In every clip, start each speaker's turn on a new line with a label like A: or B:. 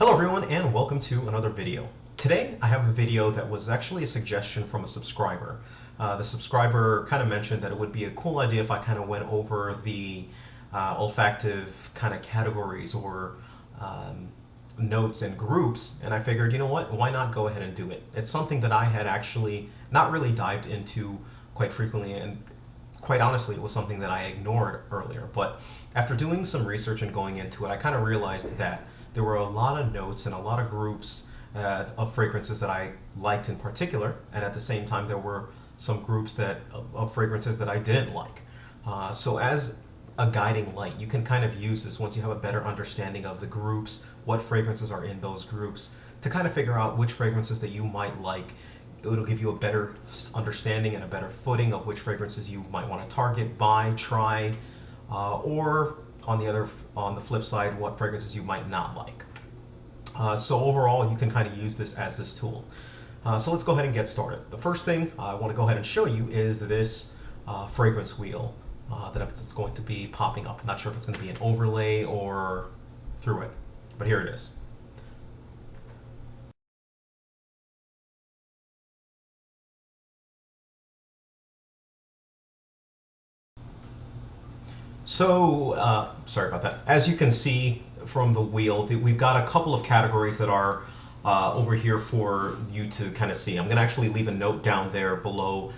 A: Hello everyone and welcome to another video. Today I have a video that was actually a suggestion from a subscriber. The subscriber kind of mentioned that it would be a cool idea if I kind of went over the olfactive kind of categories or notes and groups, and I figured, you know what, why not go ahead and do it? It's something that I had actually not really dived into quite frequently, and quite honestly it was something that I ignored earlier, but after doing some research and going into it, I kind of realized that there were a lot of notes and a lot of groups of fragrances that I liked in particular, and at the same time there were some groups of fragrances that I didn't like. So as a guiding light, you can kind of use this once you have a better understanding of the groups, what fragrances are in those groups, to kind of figure out which fragrances that you might like. It'll give you a better understanding and a better footing of which fragrances you might want to target, buy, try, or on the flip side, what fragrances you might not like. So overall, you can kind of use this as this tool. So let's go ahead and get started. The first thing I want to go ahead and show you is this fragrance wheel that it's going to be popping up. I'm not sure if it's going to be an overlay or through it, but here it is. So, sorry about that. As you can see from the wheel, we've got a couple of categories that are over here for you to kind of see. I'm going to actually leave a note down there below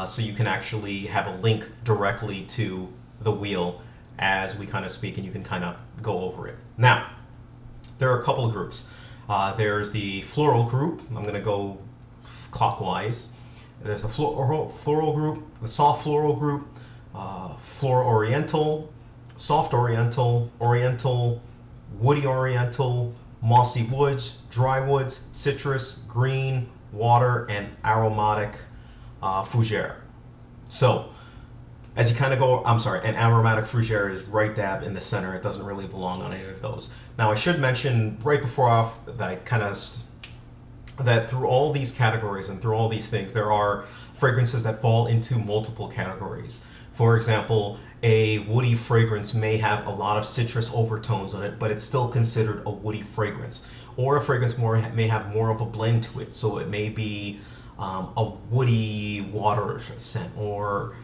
A: so you can actually have a link directly to the wheel as we kind of speak, and you can kind of go over it. Now, there are a couple of groups. There's the Floral Group. I'm going to go clockwise. There's the Floral Group, the Soft Floral Group, Floral Oriental, Soft Oriental, Oriental, Woody Oriental, Mossy Woods, Dry Woods, Citrus, Green, Water, and Aromatic Fougere. So, as you kind of go, I'm sorry, and Aromatic Fougere is right dab in the center. It doesn't really belong on any of those. Now, I should mention right before off that that through all these categories and through all these things, there are fragrances that fall into multiple categories. For example, a woody fragrance may have a lot of citrus overtones on it, but it's still considered a woody fragrance. Or a fragrance may have more of a blend to it, so it may be a woody water scent, or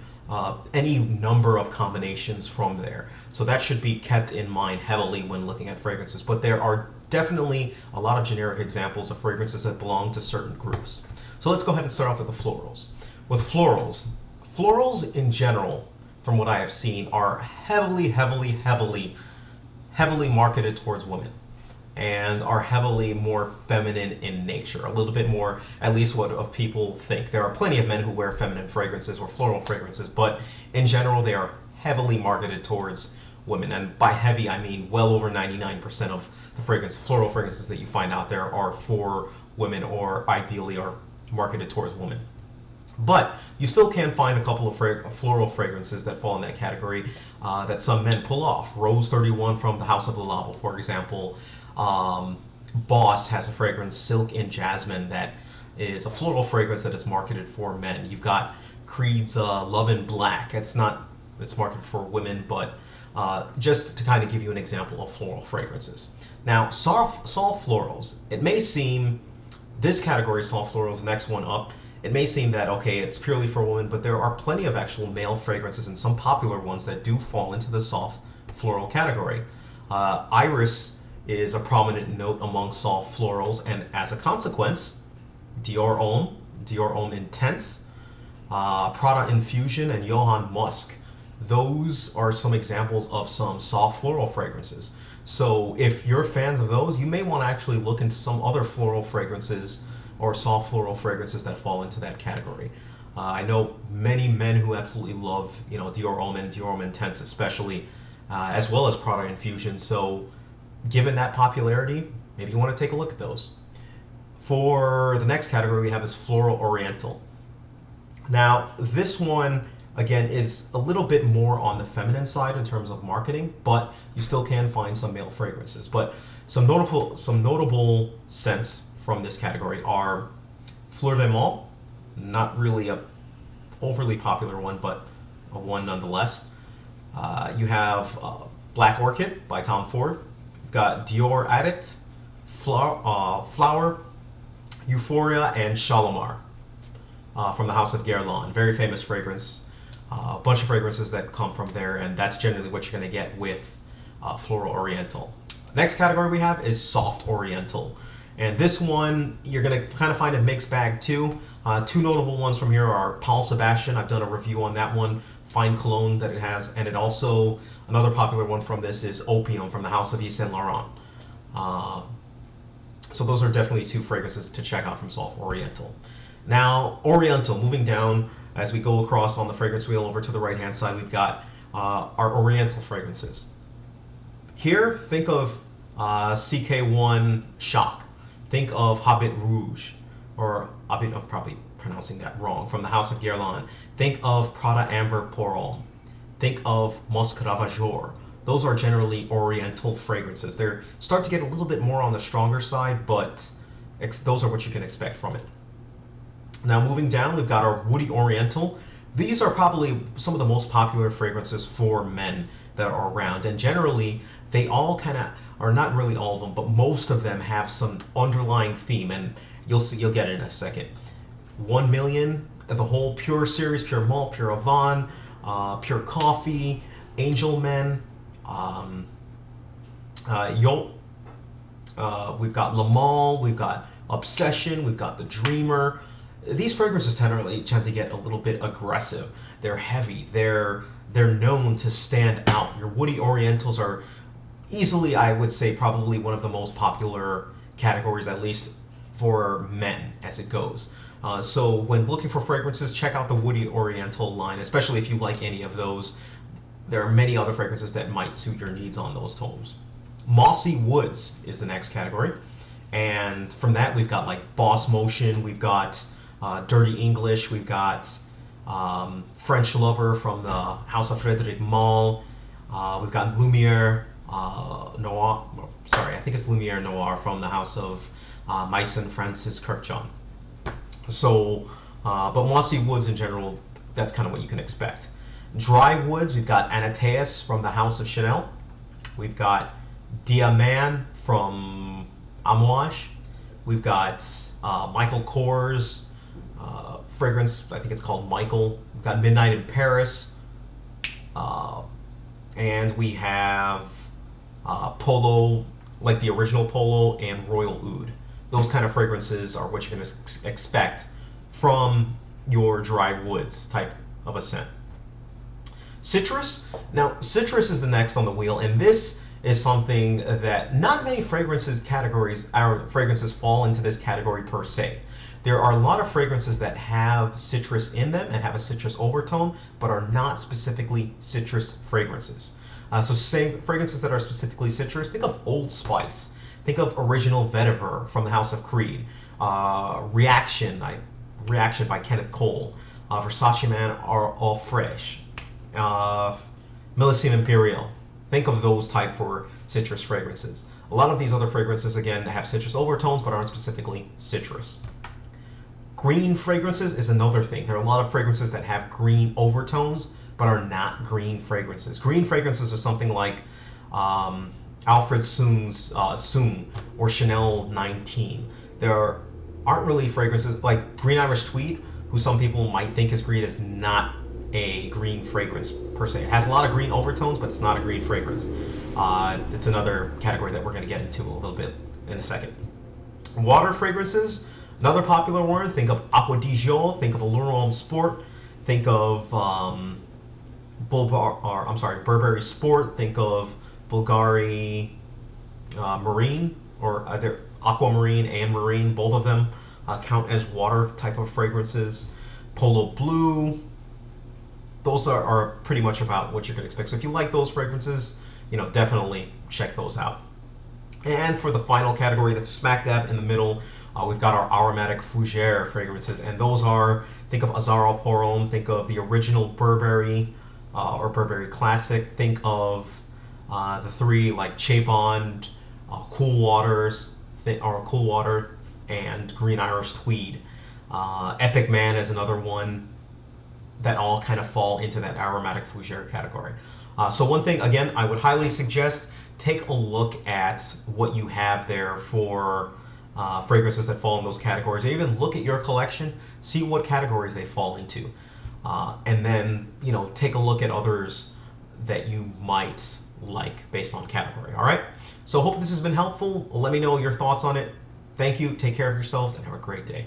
A: any number of combinations from there. So that should be kept in mind heavily when looking at fragrances. But there are definitely a lot of generic examples of fragrances that belong to certain groups. So let's go ahead and start off with the florals. With florals in general, from what I have seen, are heavily marketed towards women, and are heavily more feminine in nature, a little bit more, at least what of people think. There are plenty of men who wear feminine fragrances or floral fragrances, but in general they are heavily marketed towards women, and by heavy I mean well over 99% of the floral fragrances that you find out there are for women, or ideally are marketed towards women. But you still can find a couple of floral fragrances that fall in that category that some men pull off. Rose 31 from the House of Le Labo, for example. Boss has a fragrance, Silk and Jasmine, that is a floral fragrance that is marketed for men. You've got Creed's Love in Black. It's marketed for women, but just to kind of give you an example of floral fragrances. Now, soft florals. It may seem, this category, soft florals, next one up, it may seem that, okay, it's purely for women, but there are plenty of actual male fragrances and some popular ones that do fall into the soft floral category. Iris is a prominent note among soft florals, and as a consequence, Dior Homme Intense, Prada Infusion, and Johann Musk. Those are some examples of some soft floral fragrances. So if you're fans of those, you may want to actually look into some other floral fragrances or soft floral fragrances that fall into that category. I know many men who absolutely love, Dior Homme and Dior Homme Intense especially, as well as Prada Infusion. So given that popularity, maybe you want to take a look at those. For the next category we have is Floral Oriental. Now, this one, again, is a little bit more on the feminine side in terms of marketing, but you still can find some male fragrances. But some notable scents from this category are Fleur de Mal, not really a overly popular one, but a one nonetheless. You have Black Orchid by Tom Ford. You've got Dior Addict, Flower, Euphoria, and Shalimar from the House of Guerlain. Very famous fragrance. A bunch of fragrances that come from there, and that's generally what you're going to get with Floral Oriental. Next category we have is Soft Oriental. And this one, you're going to kind of find a mixed bag too. Two notable ones from here are Paul Sebastian. I've done a review on that one. Fine cologne that it has. And it also, another popular one from this is Opium from the House of Yves Saint Laurent. So those are definitely two fragrances to check out from Soft Oriental. Now, Oriental, moving down as we go across on the fragrance wheel over to the right-hand side, we've got our Oriental fragrances. Here, think of CK1 Shock. Think of Habit Rouge, or Habit, I'm probably pronouncing that wrong, from the House of Guerlain. Think of Prada Amber Pour Homme. Think of Musc Ravageur. Those are generally Oriental fragrances. They start to get a little bit more on the stronger side, but those are what you can expect from it. Now moving down, we've got our Woody Oriental. These are probably some of the most popular fragrances for men that are around, and generally they all kind of, or not really all of them, but most of them have some underlying theme, and you'll get it in a second. 1 Million, the whole Pure series, Pure Malt, Pure Havane, Pure Coffee, Angel Men, Yolk. We've got Le Male, we've got Obsession, we've got The Dreamer. These fragrances tend to get a little bit aggressive. They're heavy. They're known to stand out. Your Woody Orientals are easily, I would say, probably one of the most popular categories, at least for men as it goes. So when looking for fragrances, check out the Woody Oriental line, especially if you like any of those. There are many other fragrances that might suit your needs on those tones. Mossy Woods is the next category. And from that, we've got like Boss Motion, we've got Dirty English, we've got French Lover from the House of Frederic Malle, we've got Lumiere Noir, sorry, I think it's Lumiere Noir from the House of Meissen Francis Kirkjohn. So, but Mossy Woods in general, that's kind of what you can expect. Dry Woods, we've got Anateus from the House of Chanel. We've got Diamant from Amouage. We've got Michael Kors fragrance, I think it's called Michael. We've got Midnight in Paris. And we have Polo, like the original Polo, and Royal Oud. Those kind of fragrances are what you're going to expect from your dry woods type of a scent. Citrus. Now, citrus is the next on the wheel, and this is something that not many fragrances fall into this category per se. There are a lot of fragrances that have citrus in them and have a citrus overtone, but are not specifically citrus fragrances. So say fragrances that are specifically citrus, think of Old Spice. Think of Original Vetiver from the House of Creed. Reaction by Kenneth Cole. Versace Man are All Fresh. Millésime Imperial. Think of those type for citrus fragrances. A lot of these other fragrances, again, have citrus overtones but aren't specifically citrus. Green fragrances is another thing. There are a lot of fragrances that have green overtones but are not green fragrances. Green fragrances are something like Alfred Soon's Soon or Chanel 19. There aren't really fragrances like Green Irish Tweed, who some people might think is green, is not a green fragrance per se. It has a lot of green overtones, but it's not a green fragrance. It's another category that we're going to get into a little bit in a second. Water fragrances, another popular one. Think of Aqua di Gio, think of Allure Homme Sport, think of Burberry Sport, think of Bulgari Marine, or either Aquamarine and Marine, both of them count as water type of fragrances. Polo Blue, those are pretty much about what you can expect. So if you like those fragrances, definitely check those out. And for the final category that's smack dab in the middle, we've got our aromatic fougere fragrances, and those are, think of Azzaro Pour Homme, think of the original Burberry or Burberry Classic, think of the three like Chapon, Cool Waters, or Cool Water, and Green Irish Tweed. Epic Man is another one that all kind of fall into that aromatic fougere category. So one thing, again, I would highly suggest take a look at what you have there for fragrances that fall in those categories, or even look at your collection, see what categories they fall into, and then take a look at others that you might like based on category. All right. So hope this has been helpful. Let me know your thoughts on it. Thank you. Take care of yourselves and have a great day.